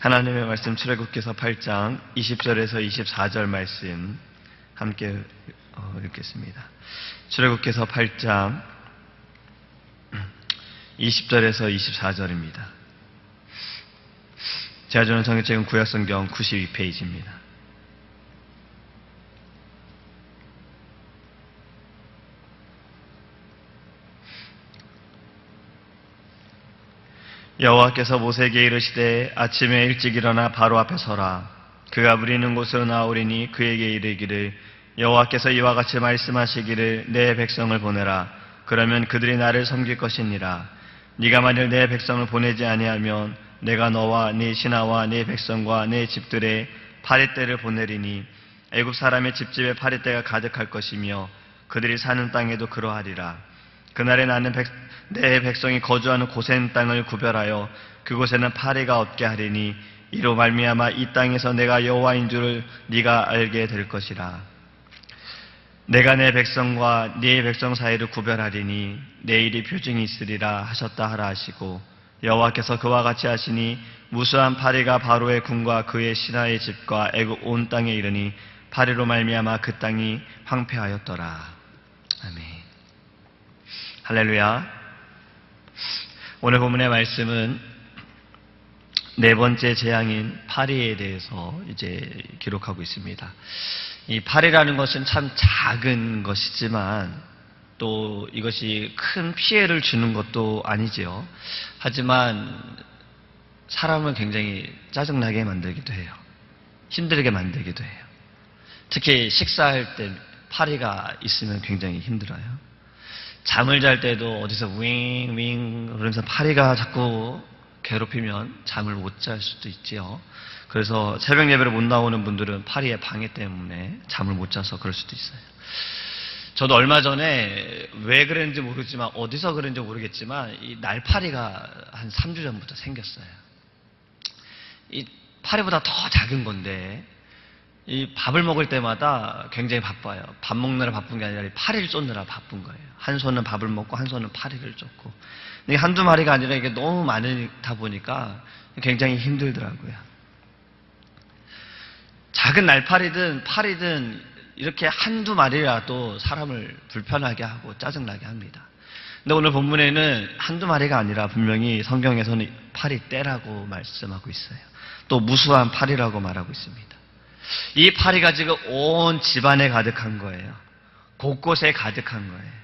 하나님의 말씀 출애굽기서 8장 20절에서 24절 말씀 함께 읽겠습니다. 출애굽기서 8장 20절에서 24절입니다. 제가 주는 성경책은 구약성경 92페이지입니다. 여호와께서 모세에게 이르시되 아침에 일찍 일어나 바로 앞에 서라. 그가 무리는 곳으로 나오리니 그에게 이르기를 여호와께서 이와 같이 말씀하시기를 내 백성을 보내라. 그러면 그들이 나를 섬길 것이니라. 네가 만일 내 백성을 보내지 아니하면 내가 너와 네 신하와 네 백성과 네 집들에 파리떼를 보내리니 애굽 사람의 집집에 파리떼가 가득할 것이며 그들이 사는 땅에도 그러하리라. 그날에 나는 내 백성이 거주하는 고센 땅을 구별하여 그곳에는 파리가 없게 하리니 이로 말미암아 이 땅에서 내가 여호와인 줄을 네가 알게 될 것이라. 내가 내 백성과 네 백성 사이를 구별하리니 내일이 표징이 있으리라 하셨다 하라 하시고 여호와께서 그와 같이 하시니 무수한 파리가 바로의 궁과 그의 신하의 집과 애굽 온 땅에 이르니 파리로 말미암아 그 땅이 황폐하였더라. 아멘. 할렐루야. 오늘 본문의 말씀은 네 번째 재앙인 파리에 대해서 이제 기록하고 있습니다. 이 파리라는 것은 참 작은 것이지만 또 이것이 큰 피해를 주는 것도 아니지요. 하지만 사람을 굉장히 짜증나게 만들기도 해요. 힘들게 만들기도 해요. 특히 식사할 때 파리가 있으면 굉장히 힘들어요. 잠을 잘 때도 어디서 윙윙 그러면서 파리가 자꾸 괴롭히면 잠을 못 잘 수도 있지요. 그래서 새벽 예배를 못 나오는 분들은 파리의 방해 때문에 잠을 못 자서 그럴 수도 있어요. 저도 얼마 전에 왜 그랬는지 모르지만 어디서 그랬는지 모르겠지만 이 날파리가 한 3주 전부터 생겼어요. 이 파리보다 더 작은 건데 이 밥을 먹을 때마다 굉장히 바빠요. 밥 먹느라 바쁜 게 아니라 파리를 쫓느라 바쁜 거예요. 한 손은 밥을 먹고 한 손은 파리를 쫓고. 이게 한두 마리가 아니라 이게 너무 많다 보니까 굉장히 힘들더라고요. 작은 날파리든 파리든 이렇게 한두 마리라도 사람을 불편하게 하고 짜증나게 합니다. 근데 오늘 본문에는 한두 마리가 아니라 분명히 성경에서는 파리떼라고 말씀하고 있어요. 또 무수한 파리라고 말하고 있습니다. 이 파리가 지금 온 집안에 가득한 거예요. 곳곳에 가득한 거예요.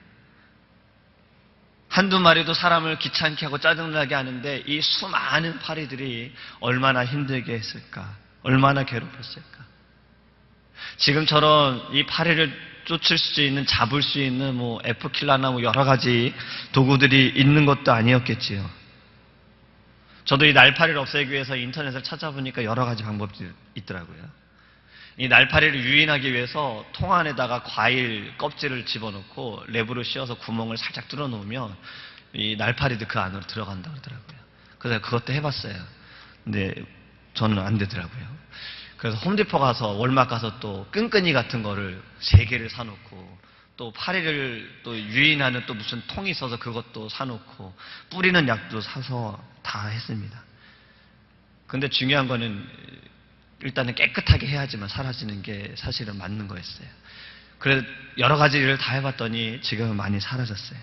한두 마리도 사람을 귀찮게 하고 짜증나게 하는데 이 수많은 파리들이 얼마나 힘들게 했을까? 얼마나 괴롭혔을까? 지금처럼 이 파리를 쫓을 수 있는, 잡을 수 있는 F킬러나 여러 가지 도구들이 있는 것도 아니었겠지요. 저도 이 날파리를 없애기 위해서 인터넷을 찾아보니까 여러 가지 방법이 있더라고요. 이 날파리를 유인하기 위해서 통 안에다가 과일 껍질을 집어넣고 랩으로 씌워서 구멍을 살짝 뚫어 놓으면 이 날파리도 그 안으로 들어간다고 그러더라고요. 그래서 그것도 해봤어요. 근데 저는 안 되더라고요. 그래서 홈디포 가서 월마트 가서 또 끈끈이 같은 거를 3개를 사놓고 또 파리를 또 유인하는 또 무슨 통이 있어서 그것도 사놓고 뿌리는 약도 사서 다 했습니다. 근데 중요한 거는 일단은 깨끗하게 해야지만 사라지는 게 사실은 맞는 거였어요. 그래서 여러 가지 일을 다 해봤더니 지금은 많이 사라졌어요.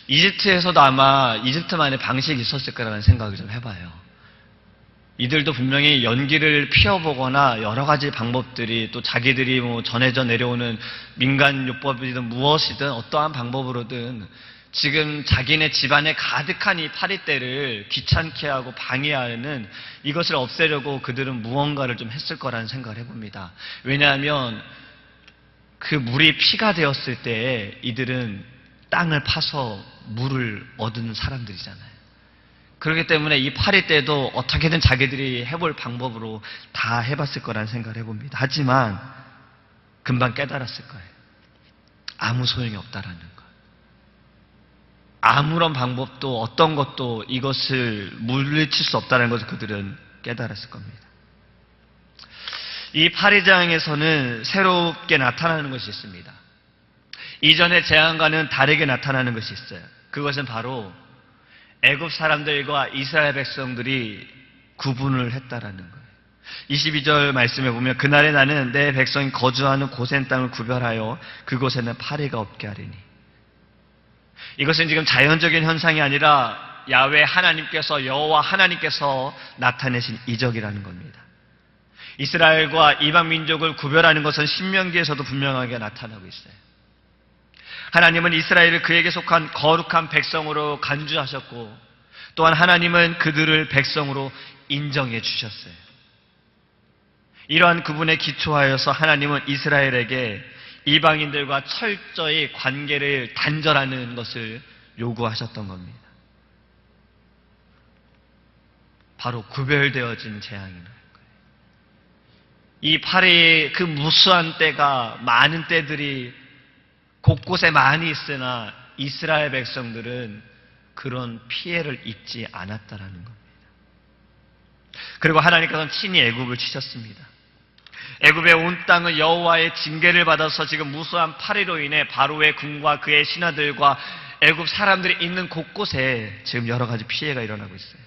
이집트에서도 아마 이집트만의 방식이 있었을 거라는 생각을 좀 해봐요. 이들도 분명히 연기를 피워보거나 여러 가지 방법들이 또 자기들이 전해져 내려오는 민간요법이든 무엇이든 어떠한 방법으로든 지금 자기네 집안에 가득한 이 파리떼를 귀찮게 하고 방해하는 이것을 없애려고 그들은 무언가를 좀 했을 거라는 생각을 해봅니다. 왜냐하면 그 물이 피가 되었을 때 이들은 땅을 파서 물을 얻는 사람들이잖아요. 그렇기 때문에 이 파리떼도 어떻게든 자기들이 해볼 방법으로 다 해봤을 거라는 생각을 해봅니다. 하지만 금방 깨달았을 거예요. 아무 소용이 없다라는 거. 아무런 방법도 어떤 것도 이것을 물리칠 수 없다는 것을 그들은 깨달았을 겁니다. 이 파리장에서는 새롭게 나타나는 것이 있습니다. 이전의 재앙과는 다르게 나타나는 것이 있어요. 그것은 바로 애굽 사람들과 이스라엘 백성들이 구분을 했다라는 거예요. 22절 말씀에 보면 그날에 나는 내 백성이 거주하는 고센 땅을 구별하여 그곳에는 파리가 없게 하리니. 이것은 지금 자연적인 현상이 아니라 야훼 하나님께서, 여호와 하나님께서 나타내신 이적이라는 겁니다. 이스라엘과 이방 민족을 구별하는 것은 신명기에서도 분명하게 나타나고 있어요. 하나님은 이스라엘을 그에게 속한 거룩한 백성으로 간주하셨고, 또한 하나님은 그들을 백성으로 인정해 주셨어요. 이러한 구분에 기초하여서 하나님은 이스라엘에게 이방인들과 철저히 관계를 단절하는 것을 요구하셨던 겁니다. 바로 구별되어진 재앙이라는 거예요. 이 파리의 그 무수한 때가, 많은 때들이 곳곳에 많이 있으나 이스라엘 백성들은 그런 피해를 입지 않았다라는 겁니다. 그리고 하나님께서는 친히 애굽을 치셨습니다. 애굽의 온 땅은 여호와의 징계를 받아서 지금 무수한 파리로 인해 바로의 궁과 그의 신하들과 애굽 사람들이 있는 곳곳에 지금 여러 가지 피해가 일어나고 있어요.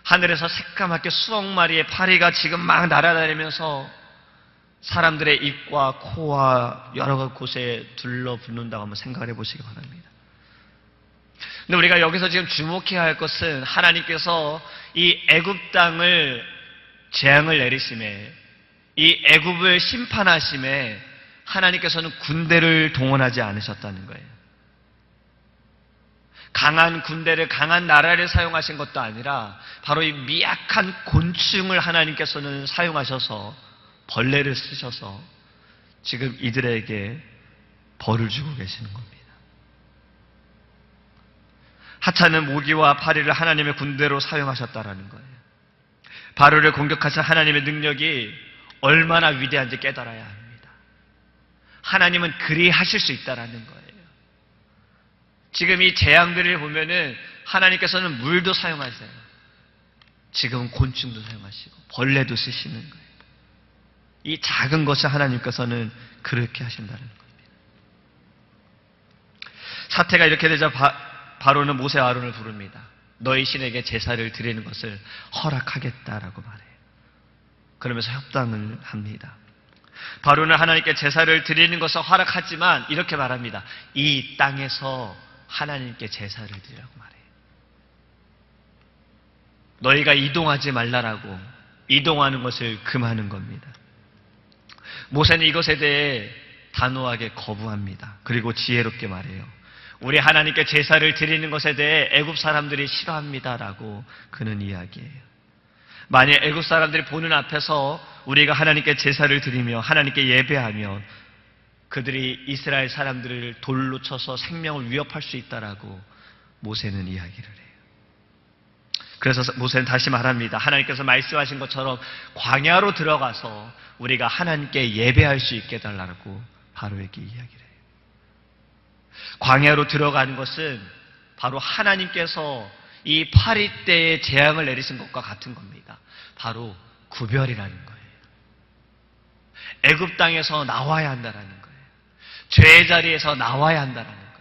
하늘에서 새까맣게 수억 마리의 파리가 지금 막 날아다니면서 사람들의 입과 코와 여러 곳에 둘러붙는다고 한번 생각을 해보시기 바랍니다. 근데 우리가 여기서 지금 주목해야 할 것은 하나님께서 이 애굽 땅을 재앙을 내리심에, 이 애굽을 심판하심에 하나님께서는 군대를 동원하지 않으셨다는 거예요. 강한 군대를, 강한 나라를 사용하신 것도 아니라 바로 이 미약한 곤충을 하나님께서는 사용하셔서, 벌레를 쓰셔서 지금 이들에게 벌을 주고 계시는 겁니다. 하찮은 모기와 파리를 하나님의 군대로 사용하셨다라는 거예요. 바로를 공격하신 하나님의 능력이 얼마나 위대한지 깨달아야 합니다. 하나님은 그리하실 수 있다라는 거예요. 지금 이 재앙들을 보면은 하나님께서는 물도 사용하세요. 지금은 곤충도 사용하시고 벌레도 쓰시는 거예요. 이 작은 것을 하나님께서는 그렇게 하신다는 겁니다. 사태가 이렇게 되자 바로는 모세 아론을 부릅니다. 너희 신에게 제사를 드리는 것을 허락하겠다라고 말해요. 그러면서 협상을 합니다. 바로는 하나님께 제사를 드리는 것을 허락하지만 이렇게 말합니다. 이 땅에서 하나님께 제사를 드리라고 말해요. 너희가 이동하지 말라라고, 이동하는 것을 금하는 겁니다. 모세는 이것에 대해 단호하게 거부합니다. 그리고 지혜롭게 말해요. 우리 하나님께 제사를 드리는 것에 대해 애굽 사람들이 싫어합니다라고 그는 이야기해요. 만약 애굽 사람들이 보는 앞에서 우리가 하나님께 제사를 드리며 하나님께 예배하면 그들이 이스라엘 사람들을 돌로 쳐서 생명을 위협할 수 있다라고 모세는 이야기를 해요. 그래서 모세는 다시 말합니다. 하나님께서 말씀하신 것처럼 광야로 들어가서 우리가 하나님께 예배할 수 있게 해달라고 바로에게 이야기를 해요. 광야로 들어가는 것은 바로 하나님께서 이 파리 때에 재앙을 내리신 것과 같은 겁니다. 바로 구별이라는 거예요. 애굽 땅에서 나와야 한다라는 거예요. 죄의 자리에서 나와야 한다라는 거예요.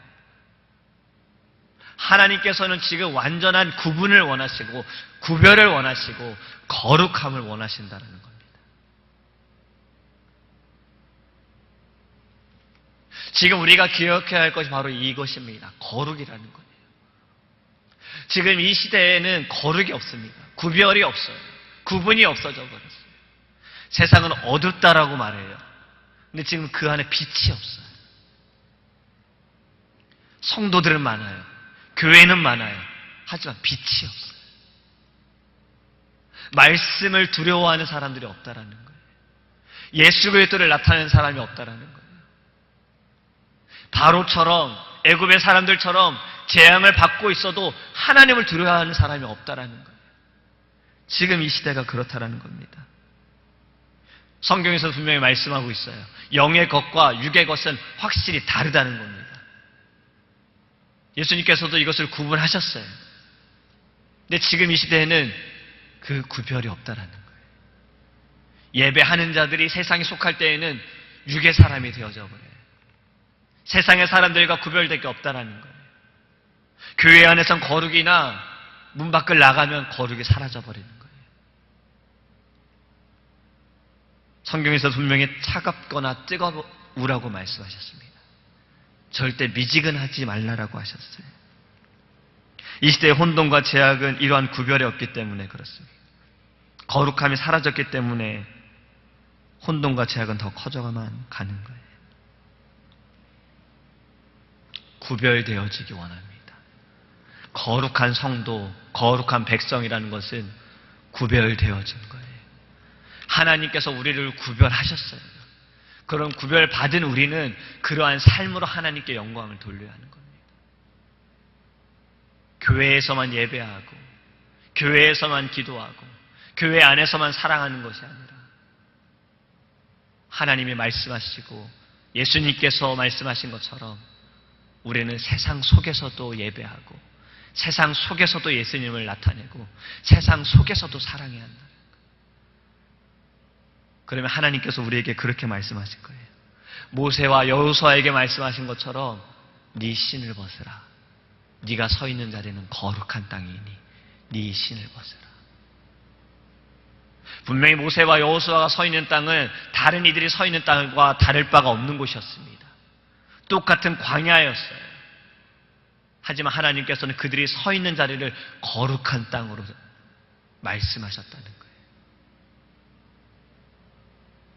하나님께서는 지금 완전한 구분을 원하시고 구별을 원하시고 거룩함을 원하신다는 겁니다. 지금 우리가 기억해야 할 것이 바로 이것입니다. 거룩이라는 거예요. 지금 이 시대에는 거룩이 없습니다. 구별이 없어요. 구분이 없어져 버렸어요. 세상은 어둡다라고 말해요. 근데 지금 그 안에 빛이 없어요. 성도들은 많아요. 교회는 많아요. 하지만 빛이 없어요. 말씀을 두려워하는 사람들이 없다라는 거예요. 예수 그리스도를 나타내는 사람이 없다라는 거예요. 바로처럼 애굽의 사람들처럼 재앙을 받고 있어도 하나님을 두려워하는 사람이 없다라는 거예요. 지금 이 시대가 그렇다라는 겁니다. 성경에서 분명히 말씀하고 있어요. 영의 것과 육의 것은 확실히 다르다는 겁니다. 예수님께서도 이것을 구분하셨어요. 근데 지금 이 시대에는 그 구별이 없다라는 거예요. 예배하는 자들이 세상에 속할 때에는 육의 사람이 되어져 버려요. 세상의 사람들과 구별될 게 없다라는 거예요. 교회 안에선 거룩이나 문 밖을 나가면 거룩이 사라져 버리는 거예요. 성경에서 분명히 차갑거나 뜨거우라고 말씀하셨습니다. 절대 미지근하지 말라라고 하셨어요. 이 시대의 혼돈과 제약은 이러한 구별이 없기 때문에 그렇습니다. 거룩함이 사라졌기 때문에 혼돈과 제약은 더 커져만 가는 거예요. 구별되어지기 원합니다. 거룩한 성도, 거룩한 백성이라는 것은 구별되어진 거예요. 하나님께서 우리를 구별하셨어요. 그런 구별받은 우리는 그러한 삶으로 하나님께 영광을 돌려야 하는 겁니다. 교회에서만 예배하고, 교회에서만 기도하고, 교회 안에서만 사랑하는 것이 아니라 하나님이 말씀하시고 예수님께서 말씀하신 것처럼 우리는 세상 속에서도 예배하고, 세상 속에서도 예수님을 나타내고, 세상 속에서도 사랑해야 한다. 그러면 하나님께서 우리에게 그렇게 말씀하실 거예요. 모세와 여호수아에게 말씀하신 것처럼 네 신을 벗으라. 네가 서 있는 자리는 거룩한 땅이니 네 신을 벗으라. 분명히 모세와 여호수아가 서 있는 땅은 다른 이들이 서 있는 땅과 다를 바가 없는 곳이었습니다. 똑같은 광야였어요. 하지만 하나님께서는 그들이 서 있는 자리를 거룩한 땅으로 말씀하셨다는 거예요.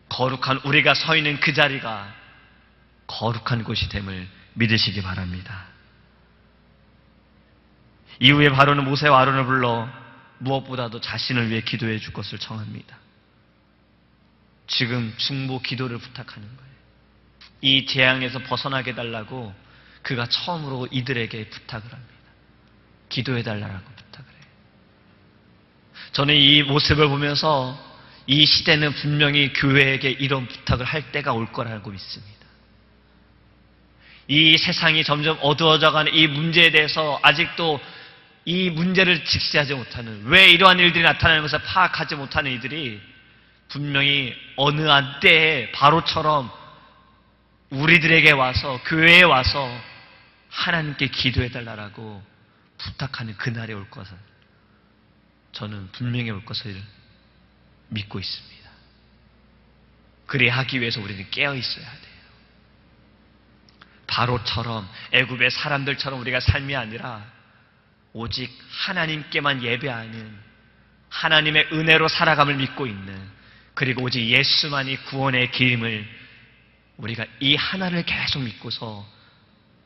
거룩한 우리가 서 있는 그 자리가 거룩한 곳이 됨을 믿으시기 바랍니다. 이후에 바로는 모세와 아론을 불러 무엇보다도 자신을 위해 기도해 줄 것을 청합니다. 지금 중보 기도를 부탁하는 거예요. 이 재앙에서 벗어나게 해달라고 그가 처음으로 이들에게 부탁을 합니다. 기도해 달라고 부탁을 해요. 저는 이 모습을 보면서 이 시대는 분명히 교회에게 이런 부탁을 할 때가 올 거라고 믿습니다. 이 세상이 점점 어두워져가는 이 문제에 대해서 아직도 이 문제를 직시하지 못하는, 왜 이러한 일들이 나타나는 것을 파악하지 못하는 이들이 분명히 어느 한 때에 바로처럼 우리들에게 와서, 교회에 와서 하나님께 기도해달라고 부탁하는 그날이 올 것을 저는 분명히 올 것을 믿고 있습니다. 그리야 하기 위해서 우리는 깨어 있어야 돼요. 바로처럼, 애굽의 사람들처럼 우리가 삶이 아니라 오직 하나님께만 예배하는, 하나님의 은혜로 살아감을 믿고 있는, 그리고 오직 예수만이 구원의 길임을 우리가 이 하나를 계속 믿고서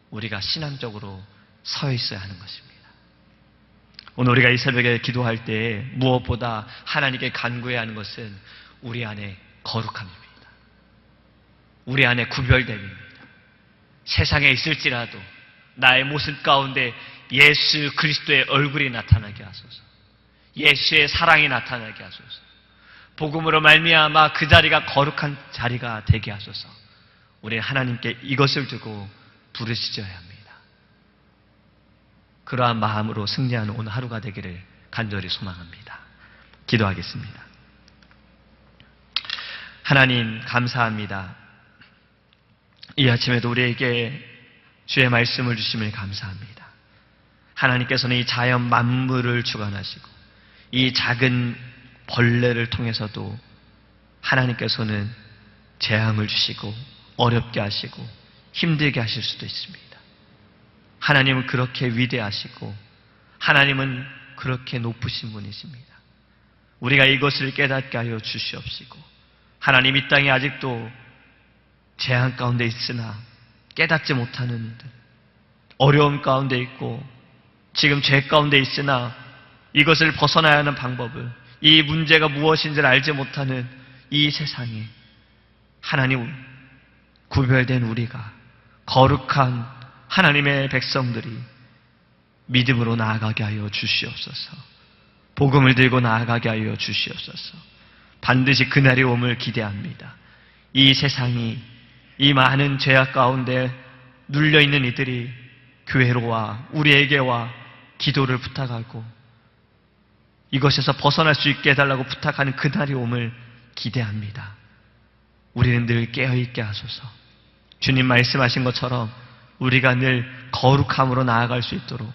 우리가 신앙적으로 서 있어야 하는 것입니다. 오늘 우리가 이 새벽에 기도할 때 무엇보다 하나님께 간구해야 하는 것은 우리 안에 거룩함입니다. 우리 안에 구별됨입니다. 세상에 있을지라도 나의 모습 가운데 예수 그리스도의 얼굴이 나타나게 하소서. 예수의 사랑이 나타나게 하소서. 복음으로 말미암아 그 자리가 거룩한 자리가 되게 하소서. 우리 하나님께 이것을 두고 부르짖어야 합니다. 그러한 마음으로 승리하는 오늘 하루가 되기를 간절히 소망합니다. 기도하겠습니다. 하나님 감사합니다. 이 아침에도 우리에게 주의 말씀을 주심을 감사합니다. 하나님께서는 이 자연 만물을 주관하시고 이 작은 벌레를 통해서도 하나님께서는 재앙을 주시고 어렵게 하시고 힘들게 하실 수도 있습니다. 하나님은 그렇게 위대하시고 하나님은 그렇게 높으신 분이십니다. 우리가 이것을 깨닫게 하여 주시옵시고, 하나님 이 땅에 아직도 재앙 가운데 있으나 깨닫지 못하는 어려움 가운데 있고 지금 죄 가운데 있으나 이것을 벗어나야 하는 방법을, 이 문제가 무엇인지를 알지 못하는 이 세상에 하나님 구별된 우리가, 거룩한 하나님의 백성들이 믿음으로 나아가게 하여 주시옵소서. 복음을 들고 나아가게 하여 주시옵소서. 반드시 그날이 옴을 기대합니다. 이 세상이, 이 많은 죄악 가운데 눌려있는 이들이 교회로 와, 우리에게 와 기도를 부탁하고 이것에서 벗어날 수 있게 해달라고 부탁하는 그날이 옴을 기대합니다. 우리는 늘 깨어있게 하소서. 주님 말씀하신 것처럼 우리가 늘 거룩함으로 나아갈 수 있도록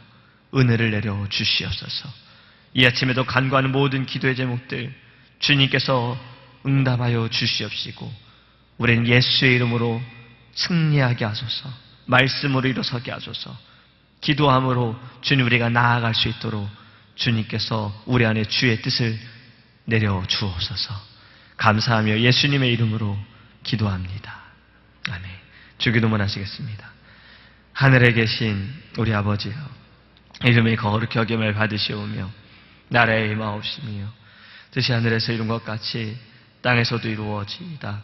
은혜를 내려 주시옵소서. 이 아침에도 간구하는 모든 기도의 제목들 주님께서 응답하여 주시옵시고 우리는 예수의 이름으로 승리하게 하소서. 말씀으로 일어서게 하소서. 기도함으로 주님 우리가 나아갈 수 있도록 주님께서 우리 안에 주의 뜻을 내려 주옵소서. 감사하며 예수님의 이름으로 기도합니다. 아멘. 주기도문 하시겠습니다. 하늘에 계신 우리 아버지여, 이름이 거룩히 여김을 받으시오며 나라의 임하옵시며 뜻이 하늘에서 이룬 것 같이 땅에서도 이루어지이다.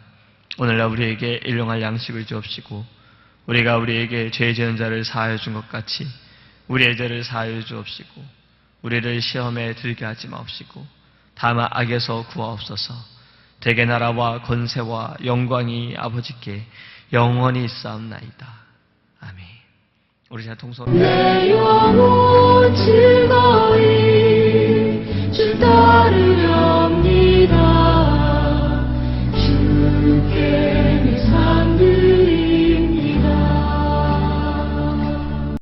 오늘날 우리에게 일용할 양식을 주옵시고 우리가 우리에게 죄 지은 자를 사하여 준 것 같이 우리의 죄를 사하여 주옵시고 우리를 시험에 들게 하지 마옵시고 다만 악에서 구하옵소서. 대개 나라와 권세와 영광이 아버지께 영원히 있사옵나이다. 아멘. 우리 자 동서로 내 영혼 즐거이